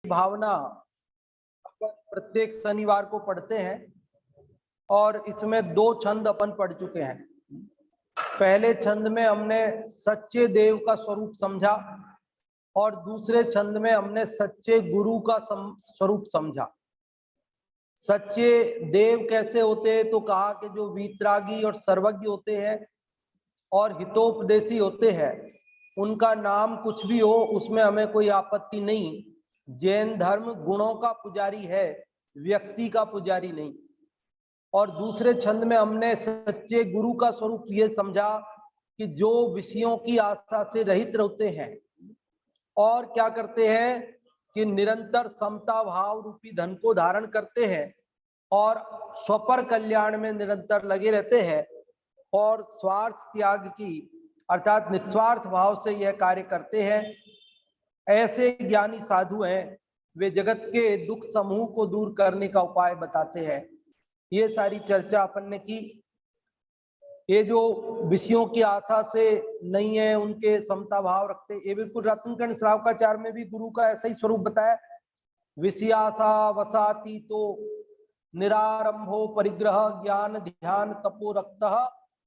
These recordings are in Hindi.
भावना अपन प्रत्येक शनिवार को पढ़ते हैं और इसमें 2 छंद अपन पढ़ चुके हैं। पहले छंद में हमने सच्चे देव का स्वरूप समझा और दूसरे छंद में हमने सच्चे गुरु का स्वरूप समझा। सच्चे देव कैसे होते हैं तो कहा कि जो वीतरागी और सर्वज्ञ होते हैं और हितोपदेशी होते हैं, उनका नाम कुछ भी हो उसमें हमें कोई आपत्ति नहीं। जैन धर्म गुणों का पुजारी है, व्यक्ति का पुजारी नहीं। और दूसरे छंद में हमने सच्चे गुरु का स्वरूप ये समझा कि जो विषयों की आशा से रहित रहते हैं और क्या करते हैं कि निरंतर समता भाव रूपी धन को धारण करते हैं और स्वपर कल्याण में निरंतर लगे रहते हैं और स्वार्थ त्याग की अर्थात निस्वार्थ भाव से यह कार्य करते हैं। ऐसे ज्ञानी साधु हैं, वे जगत के दुख समूह को दूर करने का उपाय बताते हैं। ये सारी चर्चा अपन ने की। ये जो विषयों की आशा से नहीं है, उनके समता भाव रखते, ये बिल्कुल रत्नकण श्रावकाचार में भी गुरु का ऐसा ही स्वरूप बताया। विषयाशा वसाती तो निरारंभो परिग्रह ज्ञान ध्यान तपो रक्तः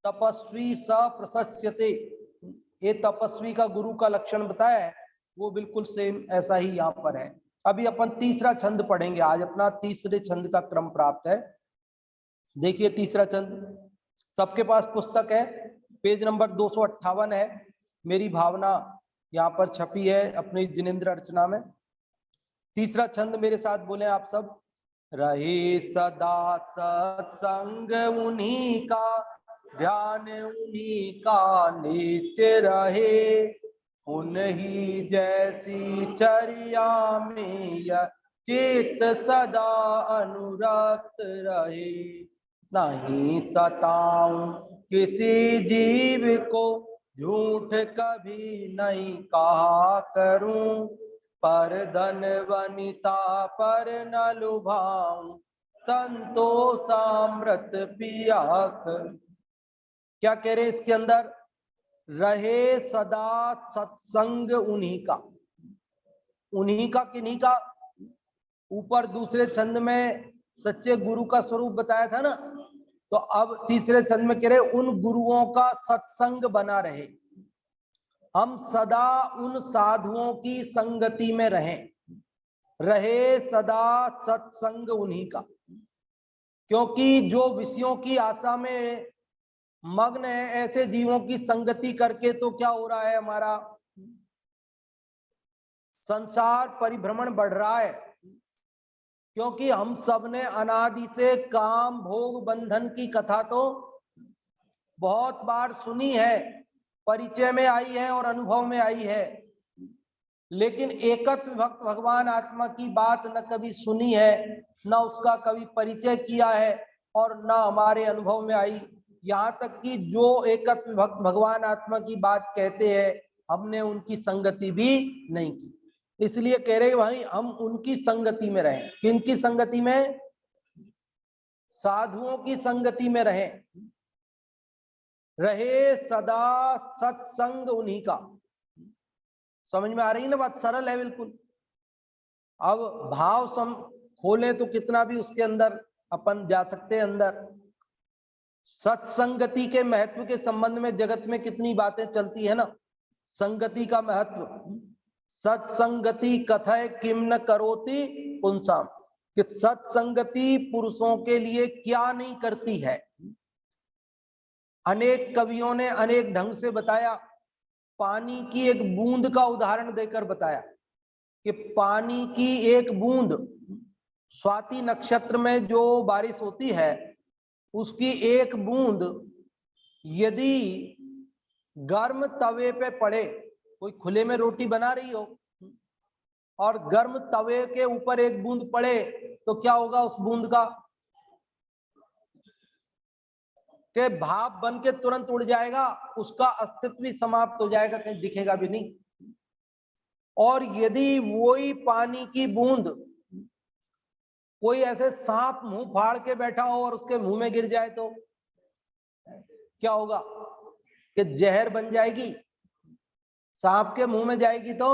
तपस्वी स प्रशस्यते। ये तपस्वी का गुरु का लक्षण बताया है, वो बिल्कुल सेम ऐसा ही यहाँ पर है। अभी अपन तीसरा छंद पढ़ेंगे। आज अपना तीसरे छंद का क्रम प्राप्त है। देखिए तीसरा छंद, सबके पास पुस्तक है, पेज नंबर 258 है। मेरी भावना यहाँ पर छपी है अपनी जिनेन्द्र अर्चना में। तीसरा छंद मेरे साथ बोले आप सब। रहे सदा सत्संग उन्हीं का, ध्यान उन्हीं का नित्य रहे, उन्हीं जैसी चर्या में यह चित्त सदा अनुरक्त रहे। नहीं सताऊं किसी जीव को, झूठ कभी नहीं कहा करूं, पर धन वनिता पर न लुभाऊं, संतोषामृत पिया कर। क्या कह रहे इसके अंदर? रहे सदा सत्संग उन्हीं का। उन्हीं का किन्हीं का? ऊपर दूसरे छंद में सच्चे गुरु का स्वरूप बताया था ना, तो अब तीसरे छंद में कह रहे उन गुरुओं का सत्संग बना रहे, हम सदा उन साधुओं की संगति में रहें। रहे सदा सत्संग उन्हीं का, क्योंकि जो विषयों की आशा में मग्न है, ऐसे जीवों की संगति करके तो क्या हो रहा है, हमारा संसार परिभ्रमण बढ़ रहा है। क्योंकि हम सब ने अनादि से काम भोग बंधन की कथा तो बहुत बार सुनी है, परिचय में आई है और अनुभव में आई है, लेकिन एकत्व भक्त भगवान आत्मा की बात न कभी सुनी है, न उसका कभी परिचय किया है और न हमारे अनुभव में आई। यहाँ तक कि जो एकत्व भक्त भगवान आत्मा की बात कहते हैं, हमने उनकी संगति भी नहीं की। इसलिए कह रहे भाई हम उनकी संगति में रहें। किनकी संगति में? साधुओं की संगति में रहें। रहे सदा सत्संग उन्हीं का। समझ में आ रही ना बात? सरल है बिल्कुल। अब भाव खोलें तो कितना भी उसके अंदर अपन जा सकते हैं अंदर। सत्संगति के महत्व के संबंध में जगत में कितनी बातें चलती है ना। संगति का महत्व, सत्संगति कथय किम न करोति पुंसाम, कि सत्संगति पुरुषों के लिए क्या नहीं करती है। अनेक कवियों ने अनेक ढंग से बताया। पानी की एक बूंद का उदाहरण देकर बताया कि पानी की एक बूंद, स्वाति नक्षत्र में जो बारिश होती है, उसकी एक बूंद यदि गर्म तवे पे पड़े, कोई खुले में रोटी बना रही हो और गर्म तवे के ऊपर एक बूंद पड़े, तो क्या होगा उस बूंद का? के भाप बन के तुरंत उड़ जाएगा, उसका अस्तित्व ही समाप्त हो जाएगा, कहीं दिखेगा भी नहीं। और यदि वही पानी की बूंद कोई ऐसे सांप मुंह फाड़ के बैठा हो और उसके मुंह में गिर जाए तो क्या होगा? कि जहर बन जाएगी। सांप के मुंह में जाएगी तो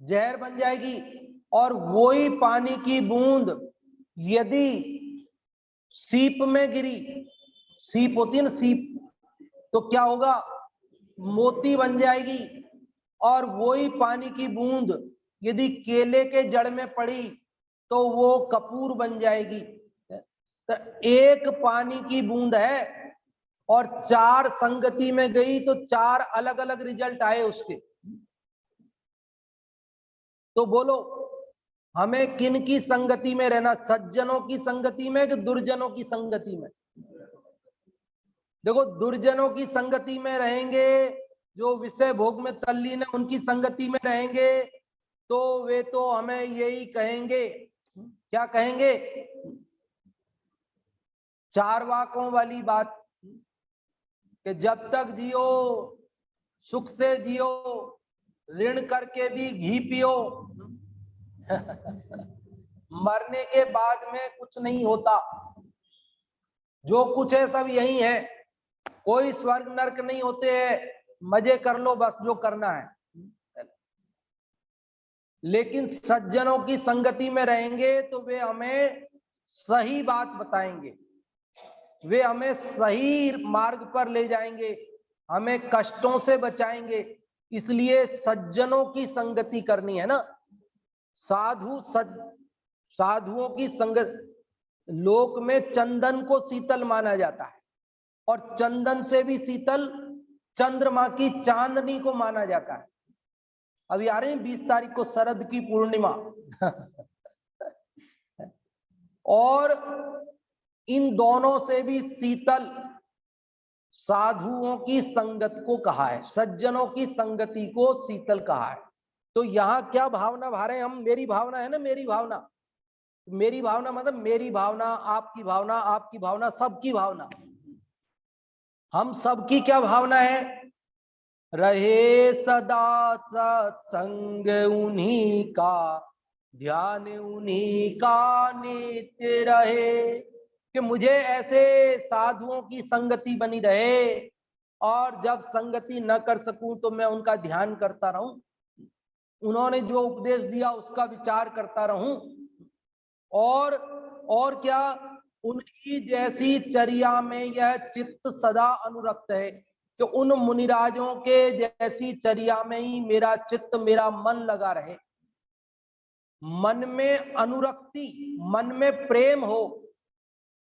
जहर बन जाएगी। और वही पानी की बूंद यदि सीप में गिरी, सीप होती है ना सीप, तो क्या होगा, मोती बन जाएगी। और वही पानी की बूंद यदि केले के जड़ में पड़ी तो वो कपूर बन जाएगी। तो एक पानी की बूंद है और चार संगति में गई तो चार अलग अलग रिजल्ट आए उसके। तो बोलो हमें किन की संगति में रहना, सज्जनों की संगति में कि दुर्जनों की संगति में? देखो दुर्जनों की संगति में रहेंगे, जो विषय भोग में तल्लीन है उनकी संगति में रहेंगे, तो वे तो हमें यही कहेंगे, क्या कहेंगे, चारवाकों वाली बात कि जब तक जियो सुख से जियो, ऋण करके भी घी पियो मरने के बाद में कुछ नहीं होता, जो कुछ है सब यही है, कोई स्वर्ग नरक नहीं होते हैं, मजे कर लो बस जो करना है। लेकिन सज्जनों की संगति में रहेंगे तो वे हमें सही बात बताएंगे, वे हमें सही मार्ग पर ले जाएंगे, हमें कष्टों से बचाएंगे। इसलिए सज्जनों की संगति करनी है ना। साधुओं की संगत, लोक में चंदन को शीतल माना जाता है और चंदन से भी शीतल चंद्रमा की चांदनी को माना जाता है। अभी आ रहे हैं 20 तारीख को शरद की पूर्णिमा और इन दोनों से भी शीतल साधुओं की संगत को कहा है, सज्जनों की संगति को शीतल कहा है। तो यहां क्या भावना भा रहे हैं हम, मेरी भावना है ना, मेरी भावना, मेरी भावना मतलब मेरी भावना, आपकी भावना, आपकी भावना, सबकी भावना। हम सबकी क्या भावना है, रहे सदा सत्संग उन्हीं का, ध्यान उन्हीं का नित्य रहे, कि मुझे ऐसे साधुओं की संगति बनी रहे और जब संगति न कर सकूं तो मैं उनका ध्यान करता रहूं, उन्होंने जो उपदेश दिया उसका विचार करता रहूं, और क्या, उनकी जैसी चर्या में यह चित्त सदा अनुरक्त है, कि उन मुनिराजों के जैसी चर्या में ही मेरा चित्त, मेरा मन लगा रहे, मन में अनुरक्ति, मन में प्रेम हो,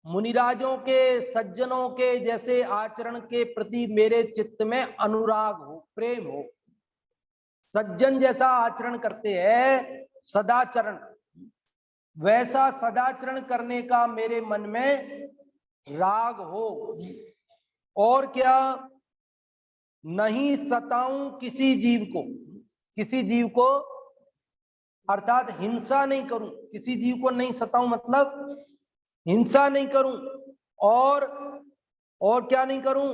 मुनिराजों के सज्जनों के जैसे आचरण के प्रति मेरे चित्त में अनुराग हो, प्रेम हो, सज्जन जैसा आचरण करते हैं सदाचरण, वैसा सदाचरण करने का मेरे मन में राग हो। और क्या, नहीं सताऊं किसी जीव को, किसी जीव को अर्थात हिंसा नहीं करूं, किसी जीव को नहीं सताऊं मतलब हिंसा नहीं करूं, और क्या नहीं करूं,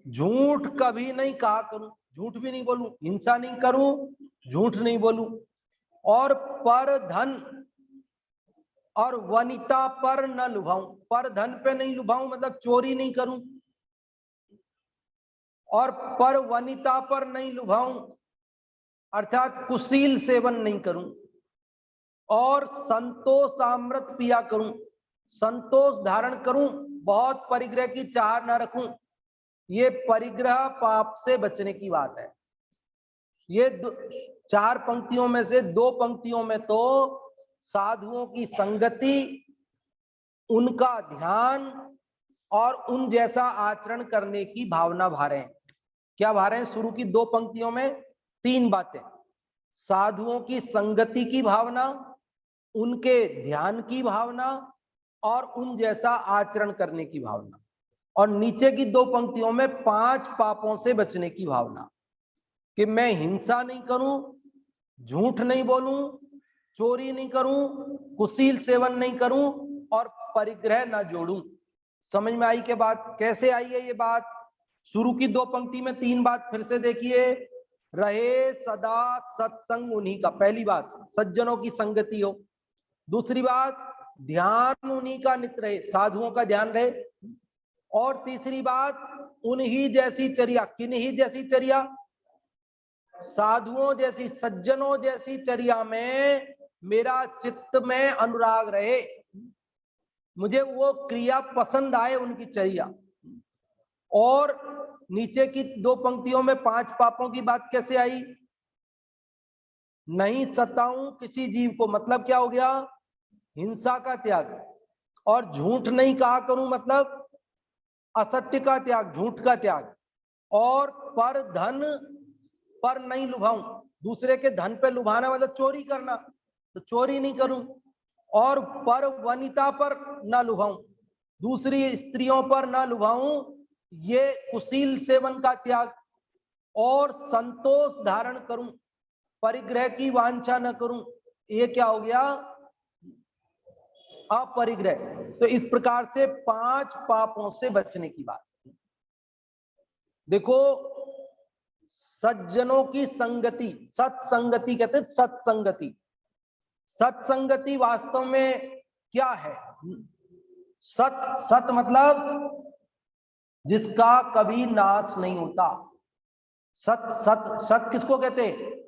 झूठ कभी नहीं कहा करूं, झूठ भी नहीं बोलूं, हिंसा नहीं करूं, झूठ नहीं बोलूं, और पर धन और वनिता पर न लुभाऊं, पर धन पे नहीं लुभाऊं मतलब चोरी नहीं करूं, और पर वनिता पर नहीं लुभाऊं अर्थात कुशील सेवन नहीं करूं, और संतोषामृत पिया करूं, संतोष धारण करूं, बहुत परिग्रह की चाह न रखूं। ये परिग्रह पाप से बचने की बात है। ये चार पंक्तियों में से दो पंक्तियों में तो साधुओं की संगति, उनका ध्यान और उन जैसा आचरण करने की भावना भा रहे हैं। क्या भा रहे हैं? शुरू की दो पंक्तियों में तीन बातें, साधुओं की संगति की भावना, उनके ध्यान की भावना और उन जैसा आचरण करने की भावना, और नीचे की दो पंक्तियों में 5 पापों से बचने की भावना, कि मैं हिंसा नहीं करूं, झूठ नहीं बोलूं, चोरी नहीं करूं, कुशील सेवन नहीं करूं और परिग्रह ना जोड़ूं। समझ में आई के बात? कैसे आई है ये बात? शुरू की दो पंक्ति में 3 बात फिर से देखिए, रहे सदा सत्संग उन्हीं का, पहली बात सज्जनों की संगति हो, दूसरी बात ध्यान उन्हीं का नित्य रहे, साधुओं का ध्यान रहे, और तीसरी बात उन्हीं जैसी चर्या, किन्हीं जैसी चर्या, साधुओं जैसी, सज्जनों जैसी चर्या में मेरा चित्त में अनुराग रहे, मुझे वो क्रिया पसंद आए, उनकी चर्या। और नीचे की दो पंक्तियों में 5 पापों की बात कैसे आई? नहीं सताऊं किसी जीव को, मतलब क्या हो गया? हिंसा का त्याग। और झूठ नहीं कहा करूं, मतलब असत्य का त्याग, झूठ का त्याग। और पर धन पर नहीं लुभाऊं, दूसरे के धन पे लुभाना मतलब चोरी करना, तो चोरी नहीं करूं। और पर वनिता पर ना लुभाऊं, दूसरी स्त्रियों पर ना लुभाऊं, ये कुशील सेवन का त्याग। और संतोष धारण करूं, परिग्रह की वांछा न करूं, ये क्या हो गया? अपरिग्रह। तो इस प्रकार से 5 पापों से बचने की बात। देखो, सज्जनों की संगति, सत्संगति कहते हैं, सत्संगति। सत्संगति वास्तव में क्या है? सत, सत मतलब जिसका कभी नाश नहीं होता। सत, सत, सत किसको कहते हैं?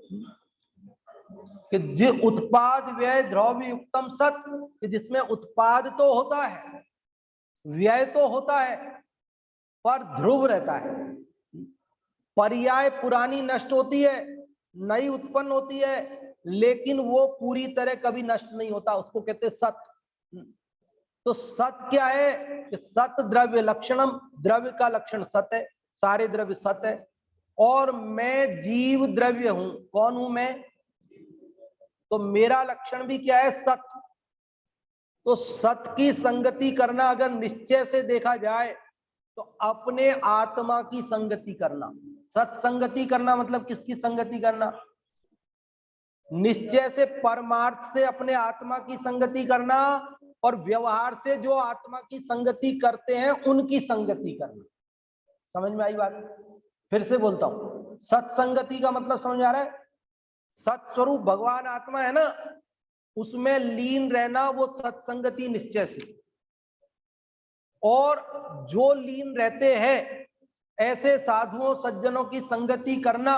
कि जे उत्पाद व्यय द्रव्य युक्तम सत, कि जिसमें उत्पाद तो होता है, व्यय तो होता है, पर ध्रुव रहता है। पर्याय पुरानी नष्ट होती है, नई उत्पन्न होती है, लेकिन वो पूरी तरह कभी नष्ट नहीं होता, उसको कहते सत। तो सत क्या है? कि सत द्रव्य लक्षणम, द्रव्य का लक्षण सत है, सारे द्रव्य सत है। और मैं जीव द्रव्य हूं। कौन हूं मैं? तो मेरा लक्षण भी क्या है? सत। तो सत की संगति करना अगर निश्चय से देखा जाए तो अपने आत्मा की संगति करना। सत्संगति करना मतलब किसकी संगति करना? निश्चय से, परमार्थ से अपने आत्मा की संगति करना, और व्यवहार से जो आत्मा की संगति करते हैं उनकी संगति करना। समझ में आई बात? फिर से बोलता हूं, सत्संगति का मतलब समझ आ रहा है? सत्स्वरूप भगवान आत्मा है ना, उसमें लीन रहना, वो सत्संगति निश्चय से। और जो लीन रहते हैं, ऐसे साधुओं सज्जनों की संगति करना,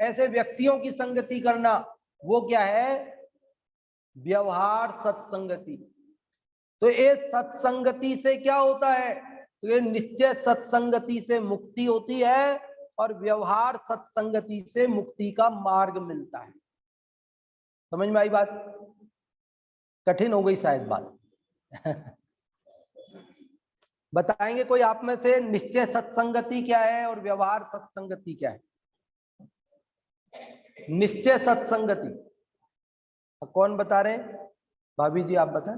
ऐसे व्यक्तियों की संगति करना, वो क्या है? व्यवहार सत्संगति। तो ये सत्संगति से क्या होता है? तो ये निश्चय सत्संगति से मुक्ति होती है, और व्यवहार सत्संगति से मुक्ति का मार्ग मिलता है। समझ में आई बात? कठिन हो गई शायद बात। बताएंगे कोई आप में से, निश्चय सत्संगति क्या है और व्यवहार सत्संगति क्या है? निश्चय सत्संगति कौन बता रहे हैं? भाभी जी आप बताएं।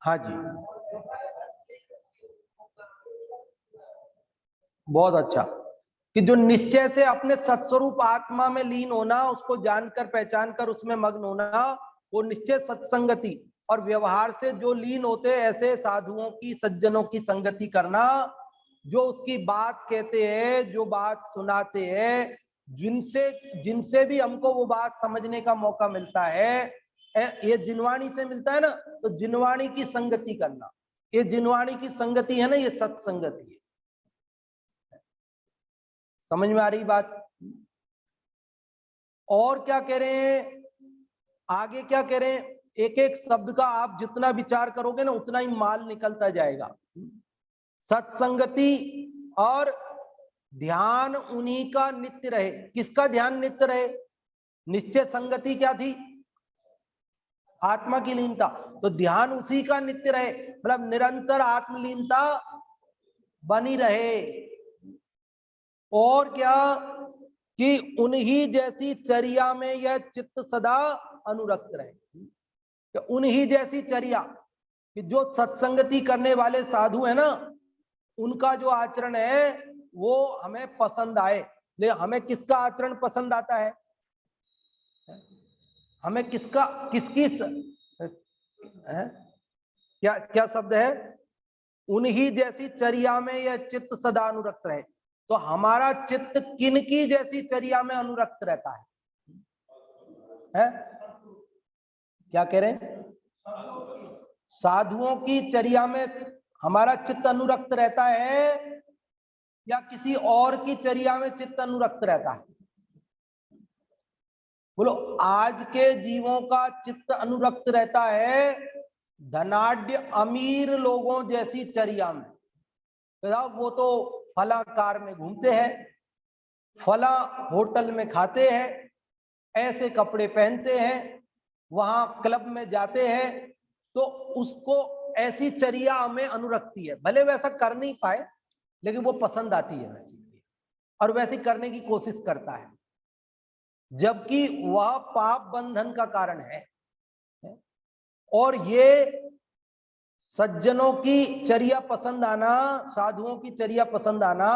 हाँ जी, बहुत अच्छा। कि जो निश्चय से अपने सत्स्वरूप आत्मा में लीन होना, उसको जानकर पहचान कर उसमें मग्न होना, वो निश्चय सत्संगति। और व्यवहार से जो लीन होते हैं, ऐसे साधुओं की सज्जनों की संगति करना, जो उसकी बात कहते हैं, जो बात सुनाते हैं, जिनसे जिनसे भी हमको वो बात समझने का मौका मिलता है, ये जिनवाणी से मिलता है ना, तो जिनवाणी की संगति करना, ये जिनवाणी की संगति है ना, ये सत्संगति है। समझ में आ रही बात? और क्या कह रहे हैं आगे? क्या कह रहे हैं? एक एक शब्द का आप जितना विचार करोगे ना, उतना ही माल निकलता जाएगा। सत्संगति और ध्यान उन्हीं का नित्य रहे। किसका ध्यान नित्य रहे? निश्चय संगति क्या थी? आत्मा की लीनता। तो ध्यान उसी का नित्य रहे, मतलब निरंतर आत्मलीनता बनी रहे। और क्या? कि उन्हीं जैसी चर्या में यह चित्त सदा अनुरक्त रहे। कि उन्हीं जैसी चर्या, कि जो सत्संगति करने वाले साधु है ना, उनका जो आचरण है वो हमें पसंद आए। लेकिन हमें किसका आचरण पसंद आता है? हमें किसका, किसकी क्या क्या शब्द है? उन्हीं जैसी चर्या में यह चित्त सदा अनुरक्त रहे। तो हमारा चित्त किनकी जैसी चर्या में अनुरक्त रहता है? क्या कह रहे हैं? साधुओं की चर्या में हमारा चित्त अनुरक्त रहता है, या किसी और की चर्या में चित्त अनुरक्त रहता है? बोलो, आज के जीवों का चित्त अनुरक्त रहता है धनाढ्य अमीर लोगों जैसी चर्या में। वो तो फला कार में घूमते हैं, फला होटल में खाते हैं, ऐसे कपड़े पहनते हैं, वहां क्लब में जाते हैं, तो उसको ऐसी चर्या में अनुरक्ति है। भले वैसा कर नहीं पाए, लेकिन वो पसंद आती है वैसी, और वैसे करने की कोशिश करता है, जबकि वह पाप बंधन का कारण है। और ये सज्जनों की चर्या पसंद आना, साधुओं की चर्या पसंद आना,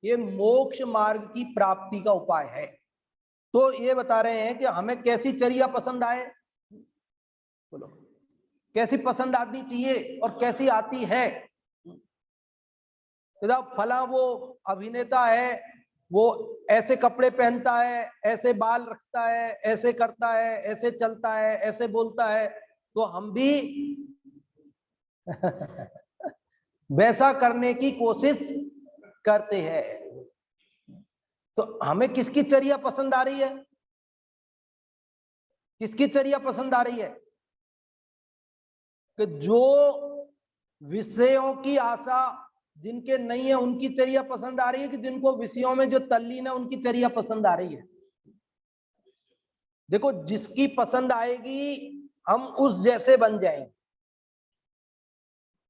ये मोक्ष मार्ग की प्राप्ति का उपाय है। तो ये बता रहे हैं कि हमें कैसी चर्या पसंद आए। बोलो, कैसी पसंद आनी चाहिए और कैसी आती है? फला वो अभिनेता है, वो ऐसे कपड़े पहनता है, ऐसे बाल रखता है, ऐसे करता है, ऐसे चलता है, ऐसे बोलता है, तो हम भी वैसा करने की कोशिश करते हैं। तो हमें किसकी चर्या पसंद आ रही है? किसकी चर्या पसंद आ रही है? कि जो विषयों की आशा जिनके नहीं है उनकी चर्या पसंद आ रही है, कि जिनको विषयों में जो तल्लीन है उनकी चर्या पसंद आ रही है? देखो, जिसकी पसंद आएगी हम उस जैसे बन जाएंगे।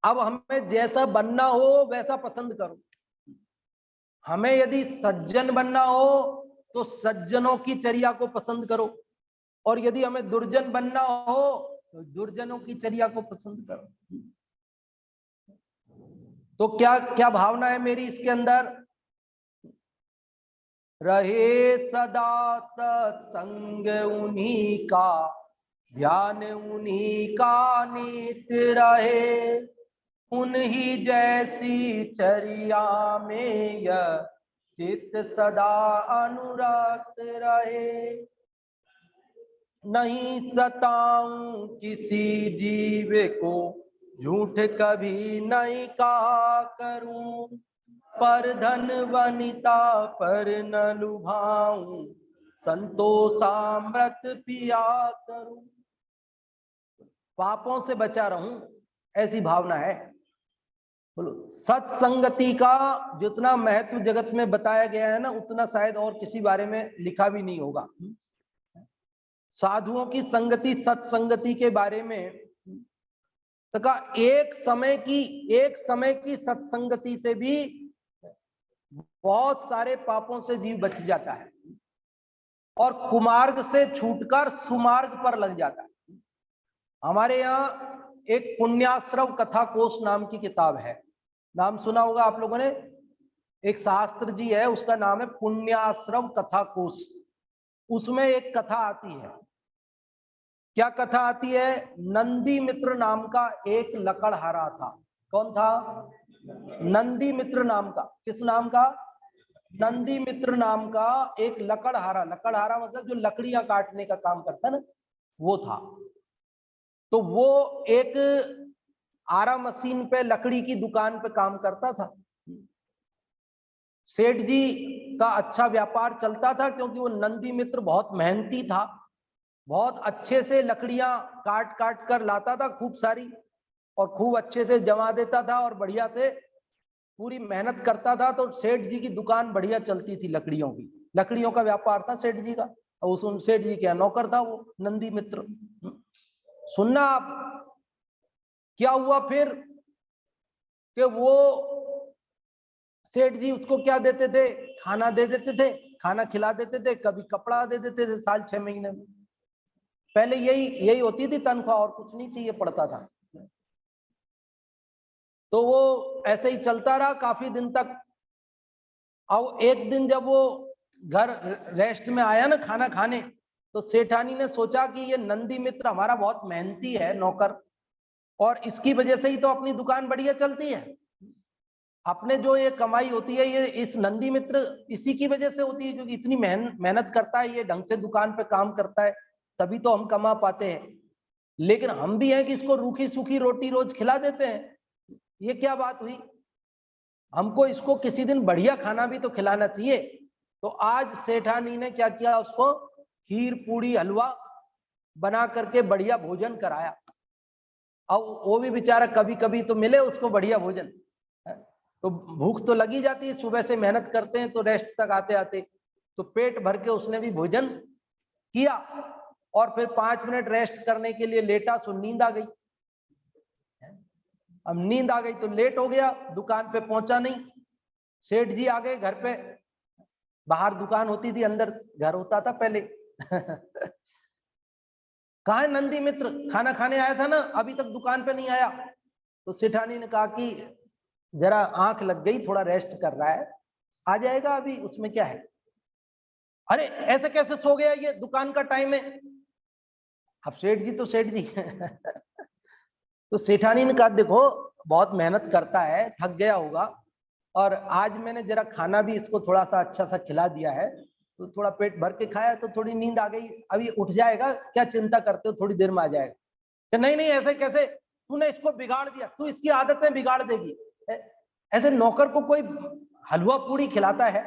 अब हमें जैसा बनना हो वैसा पसंद करो। हमें यदि सज्जन बनना हो तो सज्जनों की चर्या को पसंद करो, और यदि हमें दुर्जन बनना हो तो दुर्जनों की चर्या को पसंद करो। तो क्या क्या भावना है मेरी इसके अंदर? रहे सदा सत्संग उन्हीं का, ध्यान उन्हीं का नित रहे, उन्हीं जैसी चर्या में यह चित्त सदा अनुरक्त रहे। नहीं सताऊं किसी जीव को, झूठ कभी नहीं कहा करूं, पर धन वनिता पर न लुभाऊं, संतोषामृत पिया करूं। पापों से बचा रहूं, ऐसी भावना है। बोलो, सत्संगति का जितना महत्व जगत में बताया गया है ना, उतना शायद और किसी बारे में लिखा भी नहीं होगा। साधुओं की संगति, सत्संगति के बारे में सका एक समय की सत्संगति से भी बहुत सारे पापों से जीव बच जाता है, और कुमार्ग से छूटकर सुमार्ग पर लग जाता है। हमारे यहाँ एक पुण्याश्रव कथा कोश नाम की किताब है, नाम सुना होगा आप लोगों ने। एक शास्त्र जी है, उसका नाम है पुण्याश्रव कथा कोश। उसमें एक कथा आती है। क्या कथा आती है? नंदी मित्र नाम का एक लकड़हारा था। कौन था? नंदी मित्र नाम का। किस नाम का? नंदी मित्र नाम का एक लकड़हारा। लकड़हारा मतलब जो लकड़ियां काटने का काम करता है ना, वो था। तो वो एक आरा मशीन पे लकड़ी की दुकान पे काम करता था। सेठ जी का अच्छा व्यापार चलता था, क्योंकि वो नंदी मित्र बहुत मेहनती था, बहुत अच्छे से लकड़ियां काट काट कर लाता था खूब सारी, और खूब अच्छे से जमा देता था, और बढ़िया से पूरी मेहनत करता था। तो सेठ जी की दुकान बढ़िया चलती थी, लकड़ियों की, लकड़ियों का व्यापार था सेठ जी का। और उस सेठ जी के नौकर था वो नंदी मित्र। सुनना आप, क्या हुआ फिर कि वो सेठ जी उसको क्या देते थे? खाना दे देते थे, खाना खिला देते थे, कभी कपड़ा दे देते थे साल 6 महीने में। पहले यही होती थी तनख्वाह, और कुछ नहीं चाहिए पड़ता था। तो वो ऐसे ही चलता रहा काफी दिन तक। और एक दिन जब वो घर रेस्ट में आया ना खाना खाने, तो सेठानी ने सोचा कि ये नंदी मित्र हमारा बहुत मेहनती है नौकर, और इसकी वजह से ही तो अपनी दुकान बढ़िया चलती है। अपने जो ये कमाई होती है ये इस नंदी मित्र इसी की वजह से होती है, क्योंकि इतनी मेहनत करता है, ये ढंग से दुकान पे काम करता है, तभी तो हम कमा पाते हैं। लेकिन हम भी हैं कि इसको रूखी सूखी रोटी रोज खिला देते हैं। ये क्या बात हुई? हमको इसको किसी दिन बढ़िया खाना भी तो खिलाना चाहिए। तो आज सेठानी ने क्या किया, उसको खीर पूड़ी हलवा बना करके बढ़िया भोजन कराया। अब वो भी बेचारा कभी कभी तो मिले उसको बढ़िया भोजन, तो भूख तो लगी जाती है, सुबह से मेहनत करते हैं तो रेस्ट तक आते आते, तो पेट भर के उसने भी भोजन किया और फिर 5 मिनट रेस्ट करने के लिए लेटा, सो नींद आ गई। अब नींद आ गई तो लेट हो गया, दुकान पे पहुंचा नहीं। सेठ जी आ गए घर पे, बाहर दुकान होती थी, अंदर घर होता था पहले। कहाँ है नंदी मित्र, खाना खाने आया था ना, अभी तक दुकान पे नहीं आया। तो सेठानी ने कहा कि जरा आंख लग गई, थोड़ा रेस्ट कर रहा है, आ जाएगा अभी, उसमें क्या है। अरे ऐसे कैसे सो गया, ये दुकान का टाइम है। अब सेठ जी तो सेठ जी। तो सेठानी ने कहा देखो बहुत मेहनत करता है, थक गया होगा, और आज मैंने जरा खाना भी इसको थोड़ा सा अच्छा सा खिला दिया है, तो थोड़ा पेट भर के खाया तो थोड़ी नींद आ गई, अभी उठ जाएगा, क्या चिंता करते हो, थोड़ी देर में आ जाएगा। कि नहीं नहीं ऐसे कैसे, तूने इसको बिगाड़ दिया, तू इसकी आदतें बिगाड़ देगी। ऐसे नौकर को कोई हलवा पूड़ी खिलाता है,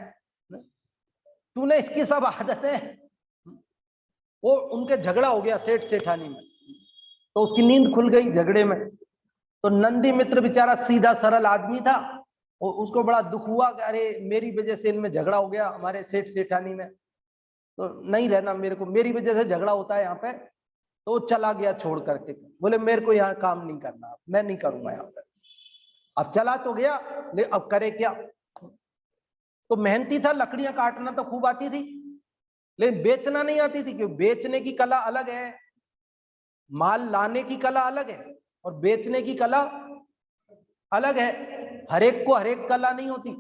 तूने इसकी सब आदतें। वो उनके झगड़ा हो गया सेठ सेठानी में, तो उसकी नींद खुल गई झगड़े में। तो नंदी मित्र बेचारा सीधा सरल आदमी था, और उसको बड़ा दुख हुआ कि अरे मेरी वजह से इनमें झगड़ा हो गया हमारे सेठ सेठानी में, तो नहीं रहना मेरे को, मेरी वजह से झगड़ा होता है यहाँ पे। तो चला गया छोड़ करके, बोले मेरे को यहाँ काम नहीं करना, मैं नहीं करूंगा यहाँ पे। अब चला तो गया, ले अब करे क्या। तो मेहनती था, लकड़ियां काटना तो खूब आती थी, लेकिन बेचना नहीं आती थी, क्योंकि बेचने की कला अलग है, माल लाने की कला अलग है, और बेचने की कला अलग है। हर एक को हर एक कला नहीं होती।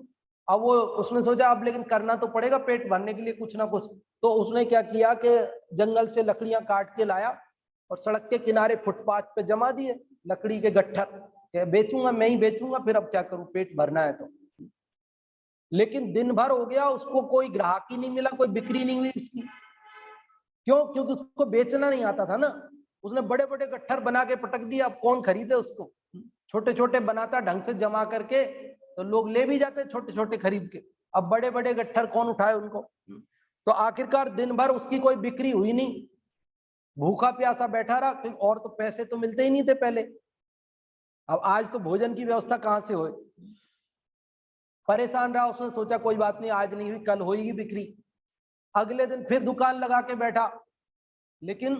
अब वो उसने सोचा अब लेकिन करना तो पड़ेगा पेट भरने के लिए कुछ ना कुछ। तो उसने क्या किया कि जंगल से लकड़ियां काट के लाया और सड़क के किनारे फुटपाथ पे जमा दिए लकड़ी के गट्ठर, बेचूंगा मैं ही बेचूंगा, फिर अब क्या करूं, पेट भरना है तो। लेकिन दिन भर हो गया, उसको कोई ग्राहक ही नहीं मिला, कोई बिक्री नहीं हुई उसकी। क्यों? क्योंकि उसको बेचना नहीं आता था ना। उसने बड़े बड़े गट्ठर बना के पटक दिया, अब कौन खरीदे उसको। छोटे छोटे बनाता ढंग से जमा करके, तो लोग ले भी जाते छोटे छोटे खरीद के। अब बड़े बड़े गट्ठर कौन उठाए उनको। तो आखिरकार दिन भर उसकी कोई बिक्री हुई नहीं, भूखा प्यासा बैठा रहा, क्योंकि और तो पैसे तो मिलते ही नहीं थे पहले। अब आज तो भोजन की व्यवस्था कहां से होए। परेशान रहा, उसने सोचा कोई बात नहीं, आज नहीं हुई कल होगी बिक्री। अगले दिन फिर दुकान लगा के बैठा, लेकिन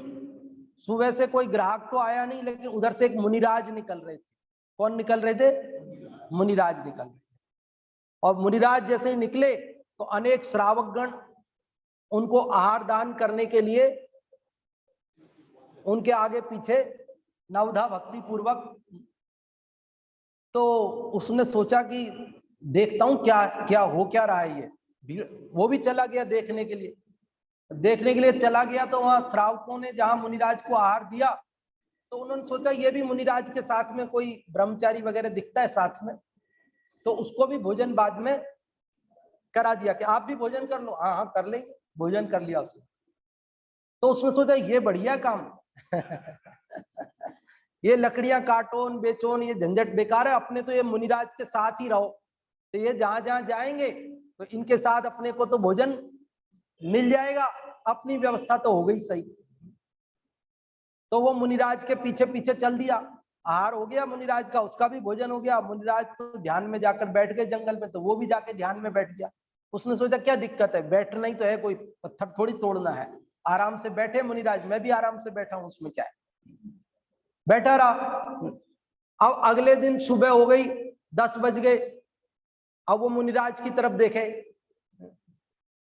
सुबह से कोई ग्राहक तो आया नहीं, लेकिन उधर से एक मुनिराज निकल रहे थे। कौन निकल रहे थे? मुनिराज निकल रहे थे। और मुनिराज जैसे ही निकले तो अनेक श्रावकगण उनको आहार दान करने के लिए उनके आगे पीछे नवधा भक्ति पूर्वक। तो उसने सोचा कि देखता हूं क्या क्या हो क्या रहा है ये। वो भी चला गया देखने के लिए, चला गया। तो वहां श्रावकों ने जहां मुनिराज को आहार दिया, तो उन्होंने सोचा ये भी मुनिराज के साथ में कोई ब्रह्मचारी वगैरह दिखता है साथ में, तो उसको भी भोजन बाद में करा दिया कि आप भी भोजन कर लो। हाँ हाँ कर लेंगे, भोजन कर लिया उसने। तो उसने सोचा ये बढ़िया काम। ये लकड़ियां काटोन बेचोन ये झंझट बेकार है, अपने तो ये मुनिराज के साथ ही रहो, तो ये जहां जहां जाएंगे तो इनके साथ अपने को तो भोजन मिल जाएगा, अपनी व्यवस्था तो हो गई सही। तो वो मुनिराज के पीछे पीछे चल दिया, आहार हो गया मुनिराज का, उसका भी भोजन हो गया। मुनिराज तो ध्यान में जाकर बैठ गए जंगल में, तो वो भी जाके ध्यान में बैठ गया। उसने सोचा क्या दिक्कत है, बैठना ही तो है, कोई पत्थर थोड़ी तोड़ना है, आराम से बैठे मुनिराज, मैं भी आराम से बैठा हूं, उसमें क्या है। बैठा रहा। अब अगले दिन सुबह हो गई, 10 बज गए। अब वो मुनिराज की तरफ देखे,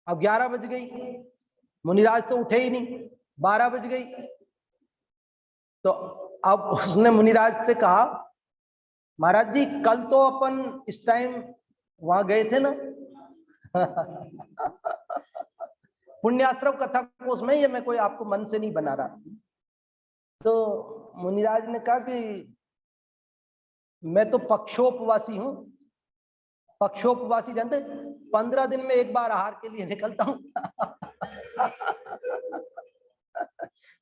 अब 11 बज गई, मुनिराज तो उठे ही नहीं। 12 बज गई, तो अब उसने मुनिराज से कहा महाराज जी कल तो अपन इस टाइम वहां गए थे ना। पुण्याश्रम कथा कोश में, ये मैं कोई आपको मन से नहीं बना रहा। तो मुनिराज ने कहा कि मैं तो पक्षोपवासी हूं। पक्षोपवासी जानते, 15 दिन में एक बार आहार के लिए निकलता हूं।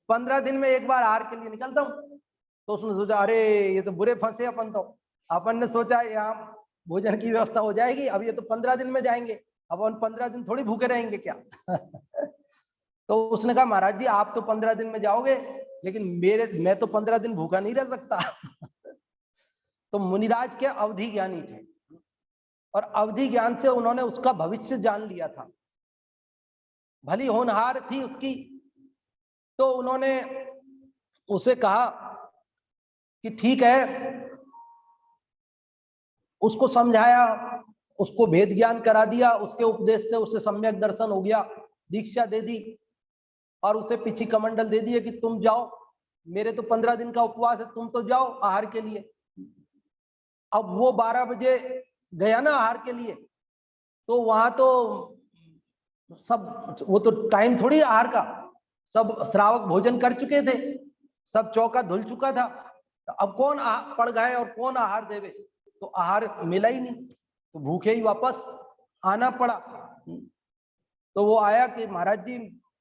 15 दिन में एक बार आहार के लिए निकलता हूं। तो उसने सोचा अरे ये तो बुरे फंसे अपन तो। अपन ने सोचा यहाँ भोजन की व्यवस्था हो जाएगी। अब ये तो 15 दिन में जाएंगे, अब उन 15 दिन थोड़ी भूखे रहेंगे क्या? तो उसने कहा महाराज जी आप तो 15 दिन में जाओगे, लेकिन मैं तो 15 दिन भूखा नहीं रह सकता। तो मुनिराज के अवधि ज्ञानी थे, और अवधि ज्ञान से उन्होंने उसका भविष्य जान लिया था। भली होनहार थी उसकी, तो उन्होंने उसे कहा कि ठीक है, उसको समझाया, उसको भेद ज्ञान करा दिया, उसके उपदेश से उसे सम्यक दर्शन हो गया, दीक्षा दे दी, और उसे पीछे कमंडल दे दिए कि तुम जाओ, मेरे तो 15 दिन का उपवास है, तुम तो जाओ आहार के लिए। अब वो 12 बजे गया ना आहार के लिए, तो वहां तो सब, वो तो टाइम थोड़ी आहार का, सब श्रावक भोजन कर चुके थे, सब चौका धुल चुका था। तो अब कौन पड़ गए और कौन आहार देवे? तो आहार मिला ही नहीं, तो भूखे ही वापस आना पड़ा। तो वो आया कि महाराज जी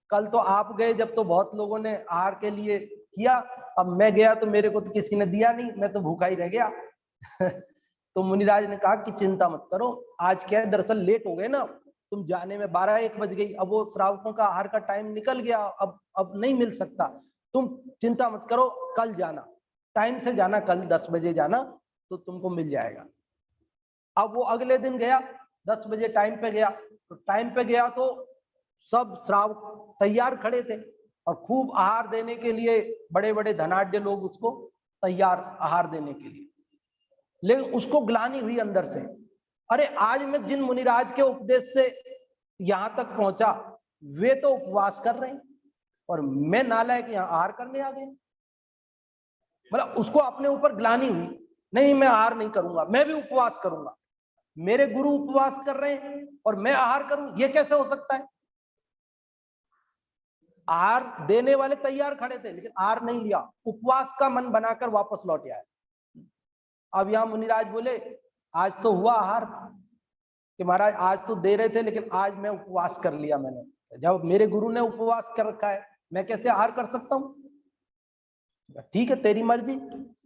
कल तो आप गए जब तो बहुत लोगों ने आहार के लिए किया, अब मैं गया तो मेरे को तो किसी ने दिया नहीं, मैं तो भूखा ही रह गया। तो मुनिराज ने कहा कि चिंता मत करो, आज क्या है, दरअसल लेट हो गए ना, तुम जाने में 12-1 बज गई, अब वो श्रावकों का आहार का टाइम निकल गया, अब नहीं मिल सकता, तुम चिंता मत करो, कल जाना, टाइम से जाना, कल 10 बजे जाना तो तुमको मिल जाएगा। अब वो अगले दिन गया, 10 बजे टाइम पे गया, तो टाइम पे गया तो सब श्रावक तैयार खड़े थे, और खूब आहार देने के लिए बड़े बड़े धनाढ्य लोग उसको तैयार आहार देने के लिए। लेकिन उसको ग्लानि हुई अंदर से, अरे आज मैं जिन मुनिराज के उपदेश से यहां तक पहुंचा, वे तो उपवास कर रहे हैं और मैं नालायक यहां आहार करने आ गया। मतलब उसको अपने ऊपर ग्लानि हुई, नहीं मैं आहार नहीं करूंगा, मैं भी उपवास करूंगा, मेरे गुरु उपवास कर रहे हैं और मैं आहार करूं, ये कैसे हो सकता है? आहार देने वाले तैयार खड़े थे, लेकिन आहार नहीं लिया, उपवास का मन बनाकर वापस लौट आए। अब यहां मुनिराज बोले आज तो हुआ आहार, कि महाराज आज तो दे रहे थे लेकिन आज मैं उपवास कर लिया मैंने, जब मेरे गुरु ने उपवास कर रखा है मैं कैसे आहार कर सकता हूं? ठीक है तेरी मर्जी,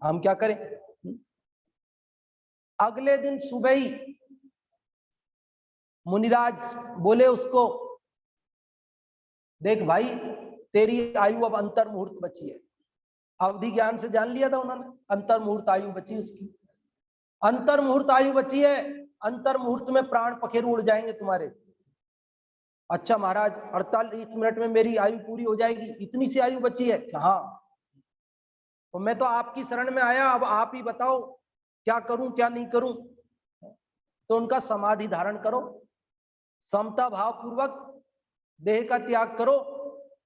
हम क्या करें। अगले दिन सुबह ही मुनिराज बोले उसको, देख भाई तेरी आयु अब अंतर मुहूर्त बची है। अवधि ज्ञान से जान लिया था उन्होंने, अंतर मुहूर्त आयु बची उसकी, अंतर मुहूर्त आयु बची है, अंतर मुहूर्त में प्राण पखेरु उड़ जाएंगे तुम्हारे। अच्छा महाराज 48 मिनट में मेरी आयु पूरी हो जाएगी, इतनी सी आयु बची है? हाँ। तो मैं तो आपकी शरण में आया, अब आप ही बताओ क्या करूं क्या नहीं करूं। तो उनका समाधि धारण करो, समता भाव पूर्वक देह का त्याग करो,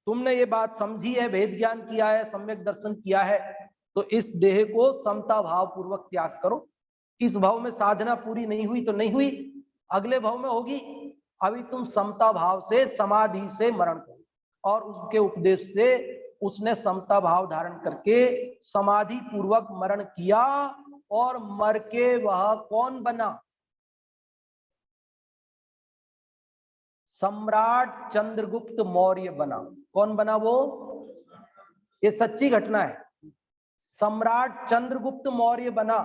तुमने ये बात समझी है, भेद ज्ञान किया है, सम्यक दर्शन किया है, तो इस देह को समता भाव पूर्वक त्याग करो। इस भाव में साधना पूरी नहीं हुई तो नहीं हुई, अगले भाव में होगी। अभी तुम समता भाव से समाधि से मरण करो। और उसके उपदेश से उसने समता भाव धारण करके समाधि पूर्वक मरण किया, और मर के वह कौन बना? सम्राट चंद्रगुप्त मौर्य बना। कौन बना वो? ये सच्ची घटना है। सम्राट चंद्रगुप्त मौर्य बना,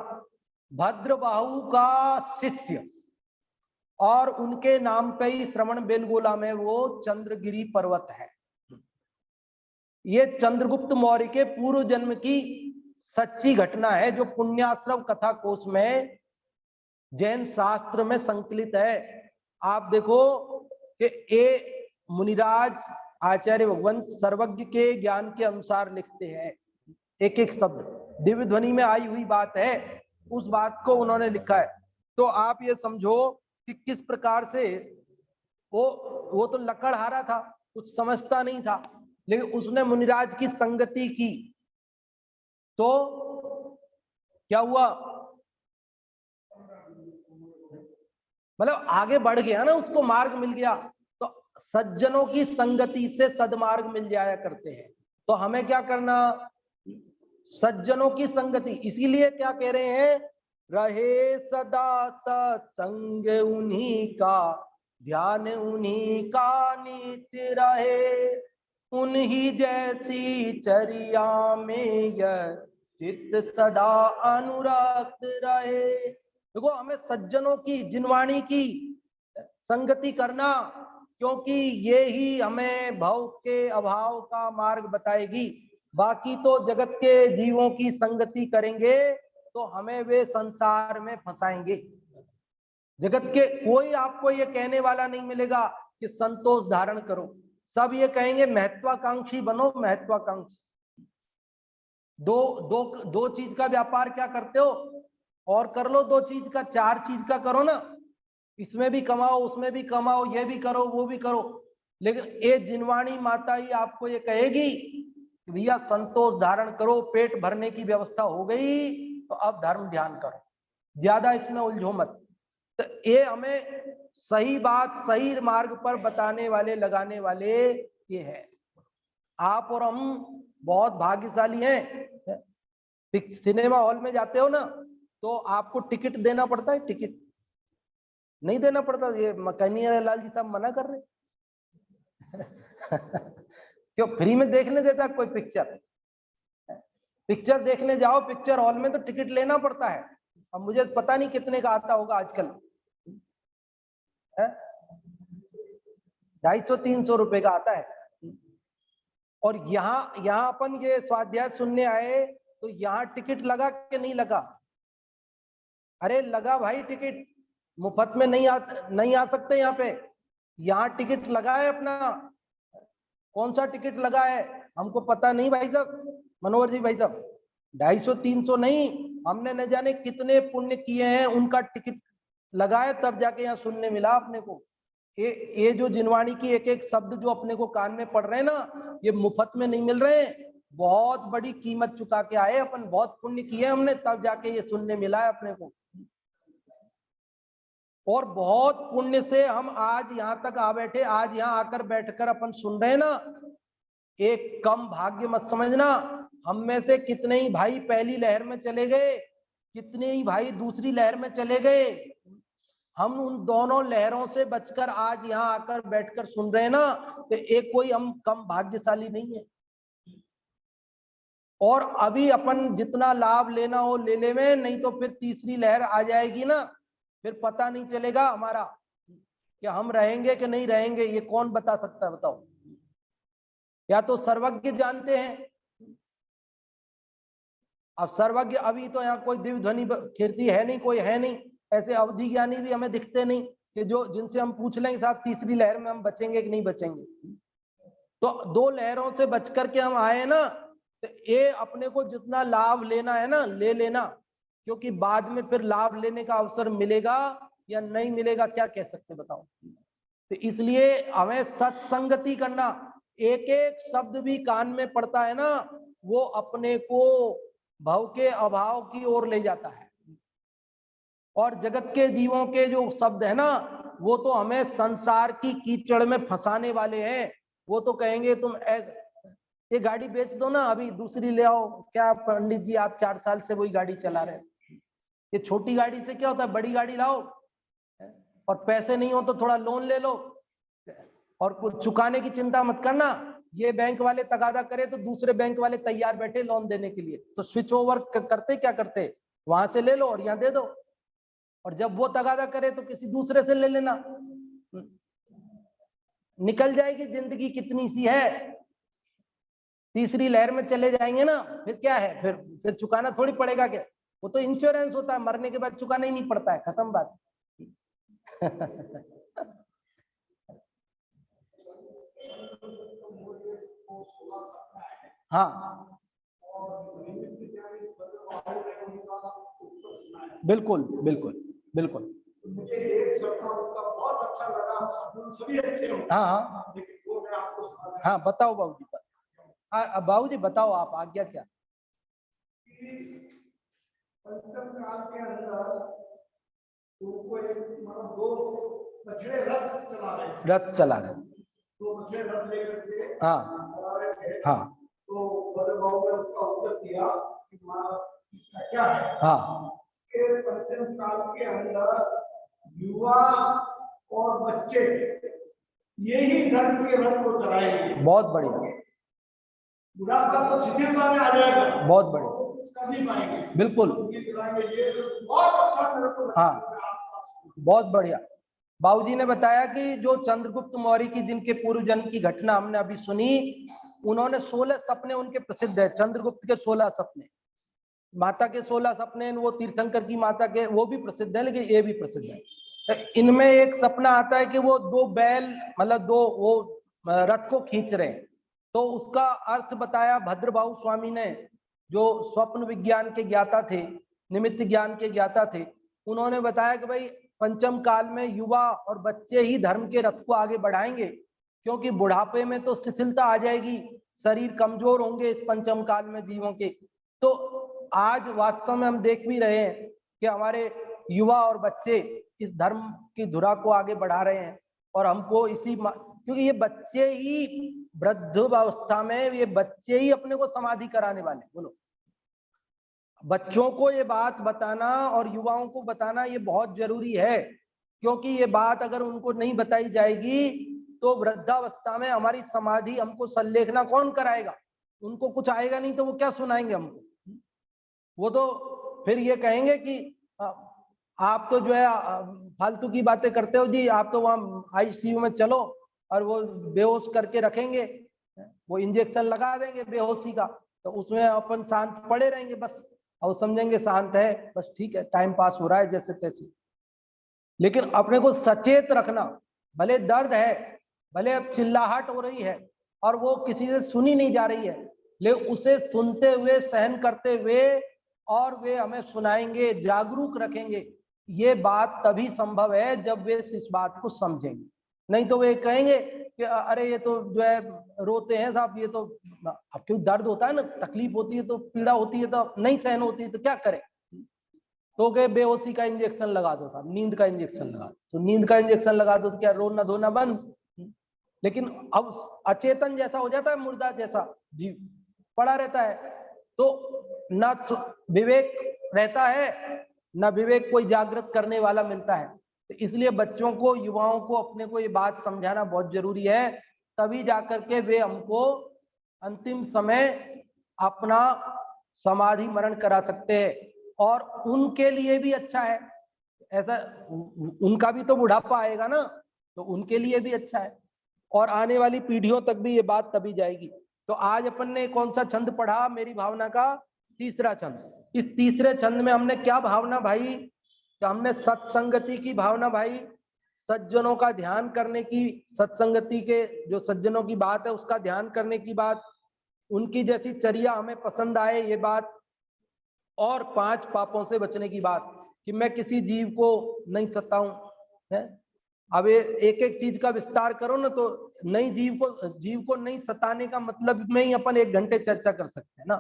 भद्रबाहु का शिष्य, और उनके नाम पे ही श्रवण बेलगोला में वो चंद्रगिरी पर्वत है। ये चंद्रगुप्त मौर्य के पूर्व जन्म की सच्ची घटना है, जो पुण्याश्रव कथा कोश में जैन शास्त्र में संकलित है। आप देखो कि ये मुनिराज आचार्य भगवंत सर्वज्ञ के ज्ञान के अनुसार लिखते हैं, एक एक शब्द दिव्य ध्वनि में आई हुई बात है, उस बात को उन्होंने लिखा है। तो आप ये समझो कि किस प्रकार से वो तो लकड़हारा था, कुछ समझता नहीं था, लेकिन उसने मुनिराज की संगति की तो क्या हुआ, मतलब आगे बढ़ गया ना, उसको मार्ग मिल गया। तो सज्जनों की संगति से सदमार्ग मिल जाया करते हैं, तो हमें क्या करना? सज्जनों की संगति। इसीलिए क्या कह रहे हैं, रहे सदा सत्संग उन्हीं का, ध्यान उन्हीं का नित्य रहे, उन्हीं जैसी चर्या में यह चित्त सदा अनुरक्त रहे। देखो हमें सज्जनों की, जिनवाणी की संगति करना, क्योंकि ये ही हमें भव के अभाव का मार्ग बताएगी। बाकी तो जगत के जीवों की संगति करेंगे तो हमें वे संसार में फंसाएंगे। जगत के कोई आपको ये कहने वाला नहीं मिलेगा कि संतोष धारण करो, सब ये कहेंगे महत्वाकांक्षी बनो, महत्वाकांक्षी। दो दो दो चीज का व्यापार क्या करते हो, और कर लो, दो चीज का, चार चीज का करो ना, इसमें भी कमाओ, उसमें भी कमाओ, ये भी करो, वो भी करो। लेकिन ये जिनवाणी माता ही आपको ये कहेगी कि भैया संतोष धारण करो, पेट भरने की व्यवस्था हो गई तो अब धर्म ध्यान करो, ज्यादा इसमें उलझो मत। तो ये हमें सही बात, सही मार्ग पर बताने वाले, लगाने वाले ये है। आप और हम बहुत भाग्यशाली हैं। सिनेमा हॉल में जाते हो ना तो आपको टिकट देना पड़ता है, टिकट नहीं देना पड़ता, ये कन्हैया लाल जी साहब मना कर रहे क्यों फ्री में देखने देता कोई पिक्चर? पिक्चर देखने जाओ पिक्चर हॉल में तो टिकट लेना पड़ता है। अब मुझे पता नहीं कितने का आता होगा आजकल, 250-300 रुपए का आता है। और यहाँ अपन ये स्वाध्याय सुनने आए तो यहाँ टिकट लगा कि नहीं लगा? अरे लगा भाई टिकट, मुफ्त में नहीं आ सकते यहाँ पे, यहाँ टिकट लगा है अपना। कौन सा टिकट लगा है हमको पता नहीं भाई साहब, मनोहर जी भाई साहब, 250-300 नहीं, हमने न जाने कितने पुण्य किए हैं, उनका टिकट लगाए तब जाके यहाँ सुनने मिला अपने को। ये जो जिनवाणी की एक एक शब्द जो अपने को कान में पड़ रहे हैं ना, ये मुफ्त में नहीं मिल रहे हैं, बहुत बड़ी कीमत चुका के आए अपन, बहुत पुण्य किए हमने तब जाके ये सुनने मिला है अपने को। और बहुत पुण्य से हम आज यहाँ तक आ बैठे, आज यहाँ आकर बैठकर अपन सुन रहे हैं ना, एक कम भाग्य मत समझना। हम में से कितने ही भाई पहली लहर में चले गए, कितने ही भाई दूसरी लहर में चले गए। हम उन दोनों लहरों से बचकर आज यहाँ आकर बैठकर सुन रहे हैं ना, तो एक कोई हम कम भाग्यशाली नहीं है। और अभी अपन जितना लाभ लेना हो ले ले में, नहीं तो फिर तीसरी लहर आ जाएगी ना, फिर पता नहीं चलेगा हमारा कि हम रहेंगे कि नहीं रहेंगे, ये कौन बता सकता है बताओ? या तो सर्वज्ञ जानते हैं। अब सर्वज्ञ अभी तो यहाँ कोई दिव्य ध्वनि कीर्ति है नहीं, कोई है नहीं, ऐसे अवधि ज्ञानी भी हमें दिखते नहीं कि जो जिनसे हम पूछ लेंगे साहब तीसरी लहर में हम बचेंगे कि नहीं बचेंगे। तो दो लहरों से बचकर के हम आए ना, तो ये अपने को जितना लाभ लेना है ना ले लेना, क्योंकि बाद में फिर लाभ लेने का अवसर मिलेगा या नहीं मिलेगा क्या कह सकते बताओ। तो इसलिए हमें सत्संगति करना, एक एक शब्द भी कान में पड़ता है ना, वो अपने को भव के अभाव की ओर ले जाता है। और जगत के जीवों के जो शब्द है ना, वो तो हमें संसार की कीचड़ में फंसाने वाले हैं। वो तो कहेंगे तुम ये गाड़ी बेच दो ना, अभी दूसरी ले आओ। क्या पंडित जी आप 4 साल से वही गाड़ी चला रहे, ये छोटी गाड़ी से क्या होता है, बड़ी गाड़ी लाओ, और पैसे नहीं हो तो थोड़ा लोन ले लो, और कुछ चुकाने की चिंता मत करना, ये बैंक वाले तगादा करे तो दूसरे बैंक वाले तैयार बैठे लोन देने के लिए, तो स्विच ओवर करते क्या करते, वहां से ले लो और यहाँ दे दो, और जब वो तगादा करे तो किसी दूसरे से ले लेना, निकल जाएगी जिंदगी कितनी सी है। तीसरी लहर में चले जाएंगे ना, फिर क्या है, फिर चुकाना थोड़ी पड़ेगा क्या, वो तो इंश्योरेंस होता है, मरने के बाद चुकाना ही नहीं पड़ता है, खत्म बात। हाँ बिल्कुल बिल्कुल बिल्कुल। मुझे एक शब्द उनका बहुत अच्छा लगा, सभी अच्छे होंगे। हाँ हाँ बताओ बाबूजी, बाबूजी बताओ आप, आज्ञा क्या? पंचम काल के अंदर उनको एक मतलब दो बछड़े रथ चला रहे, दो बछड़े रथ लेकर के चला रहे थे। हाँ तो बड़े बाबू ने उसका उत्तर दिया कि माँ इसका क्या है। हाँ पंचम काल के अंदर युवा और बच्चे यही धर्म के रथ को चलाएंगे। बहुत बढ़िया, बुढ़ापा तो शिथिलता में आ जाएगा। बहुत बढ़िया। कर नहीं पाएंगे। बिल्कुल, ये दिलाएंगे, ये बहुत अच्छा मेरे को लगता है। हाँ बहुत बढ़िया। बाबूजी ने बताया कि जो चंद्रगुप्त मौर्य की जिनके पूर्व जन्म की घटना हमने अभी सुनी, उन्होंने 16 सपने उनके प्रसिद्ध है। चंद्रगुप्त के 16 सपने, माता के 16 सपने, वो तीर्थंकर की माता के वो भी प्रसिद्ध है, लेकिन ये भी प्रसिद्ध है। तो इनमें एक सपना आता है कि वो दो बैल, मतलब दो वो रथ को खींच रहे हैं। तो उसका अर्थ बताया भद्रबाहु स्वामी ने, जो स्वप्न विज्ञान के ज्ञाता थे, निमित्त ज्ञान के ज्ञाता थे। उन्होंने बताया कि भाई पंचम काल में युवा और बच्चे ही धर्म के रथ को आगे बढ़ाएंगे, क्योंकि बुढ़ापे में तो शिथिलता आ जाएगी, शरीर कमजोर होंगे इस पंचम काल में जीवों के। तो आज वास्तव में हम देख भी रहे हैं कि हमारे युवा और बच्चे इस धर्म की धुरा को आगे बढ़ा रहे हैं, और हमको इसी, क्योंकि ये बच्चे ही वृद्धावस्था में, ये बच्चे ही अपने को समाधि कराने वाले। बोलो, बच्चों को ये बात बताना और युवाओं को बताना ये बहुत जरूरी है, क्योंकि ये बात अगर उनको नहीं बताई जाएगी तो वृद्धावस्था में हमारी समाधि हमको संलेखना कौन कराएगा? उनको कुछ आएगा नहीं तो वो क्या सुनाएंगे हमको? वो तो फिर ये कहेंगे कि आप तो जो है फालतू की बातें करते हो जी, आप तो वहां आईसीयू में चलो और वो बेहोश करके रखेंगे, वो इंजेक्शन लगा देंगे बेहोशी का, तो उसमें अपन शांत पड़े रहेंगे बस, और समझेंगे शांत है बस, ठीक है टाइम पास हो रहा है जैसे तैसे। लेकिन अपने को सचेत रखना, भले दर्द है, भले अब चिल्लाहट हो रही है और वो किसी से सुनी नहीं जा रही है, लेकिन उसे सुनते हुए, सहन करते हुए, और वे हमें सुनाएंगे, जागरूक रखेंगे। ये बात तभी संभव है जब वे इस बात को समझेंगे। नहीं तो वे कहेंगे कि अरे ये तो जो है रोते हैं साहब, ये तो अब क्यों दर्द होता है ना, तकलीफ होती है तो पीड़ा होती है तो नहीं सहन होती है तो क्या करें? तो के बेहोशी का इंजेक्शन लगा दो साहब, नींद का इंजेक्शन लगा दो, तो नींद का इंजेक्शन लगा दो तो क्या रोना धोना बंद? लेकिन अब अचेतन जैसा हो जाता है, मुर्दा जैसा जीव पड़ा रहता है, तो न विवेक रहता है, न विवेक कोई जागृत करने वाला मिलता है। तो इसलिए बच्चों को, युवाओं को अपने को ये बात समझाना बहुत जरूरी है, तभी जाकर के वे हमको अंतिम समय अपना समाधि मरण करा सकते हैं। और उनके लिए भी अच्छा है ऐसा, उनका भी तो बुढ़ापा आएगा ना, तो उनके लिए भी अच्छा है, और आने वाली पीढ़ियों तक भी ये बात तभी जाएगी। तो आज अपन ने कौन सा छंद पढ़ा? मेरी भावना का तीसरा छंद। इस तीसरे छंद में हमने क्या भावना भाई? तो हमने सत्संगति की भावना भाई, सज्जनों का ध्यान करने की, सत्संगति के जो सज्जनों की बात है उसका ध्यान करने की बात, उनकी जैसी चर्या हमें पसंद आए ये बात, और 5 पापों से बचने की बात, कि मैं किसी जीव को नहीं सताऊं है। अब ये एक एक चीज का विस्तार करो ना, तो नई जीव को नहीं सताने का मतलब में ही अपन 1 घंटे चर्चा कर सकते हैं ना।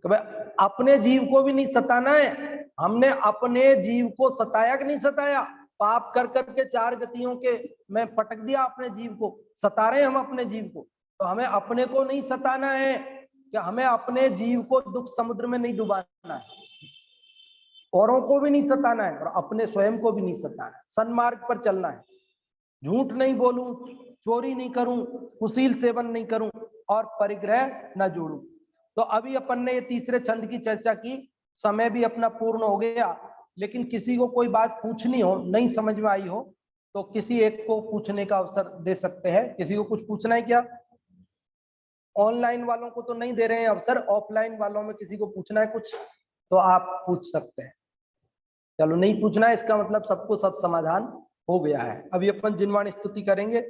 तो भाई अपने जीव को भी नहीं सताना है, हमने अपने जीव को सताया कि नहीं सताया? पाप कर करके 4 गतियों के में पटक दिया अपने जीव को, सता रहे हैं हम अपने जीव को। तो हमें अपने को नहीं सताना है, कि हमें अपने जीव को दुख समुद्र में नहीं डुबाना है, औरों को भी नहीं सताना है, और अपने स्वयं को भी नहीं सताना है। सन्मार्ग पर चलना है, झूठ नहीं बोलूं, चोरी नहीं करूं, कुशील सेवन नहीं करूं, और परिग्रह न जोड़ूं। तो अभी अपन ने ये तीसरे छंद की चर्चा की, समय भी अपना पूर्ण हो गया। लेकिन किसी को कोई बात पूछनी हो, नहीं समझ में आई हो, तो किसी एक को पूछने का अवसर दे सकते हैं। किसी को कुछ पूछना है क्या? ऑनलाइन वालों को तो नहीं दे रहे हैं अवसर, ऑफलाइन वालों में किसी को पूछना है कुछ तो आप पूछ सकते हैं। चलो, नहीं पूछना है इसका मतलब सबको सब समाधान हो गया है। अभी अपन जिनवाणी स्तुति करेंगे।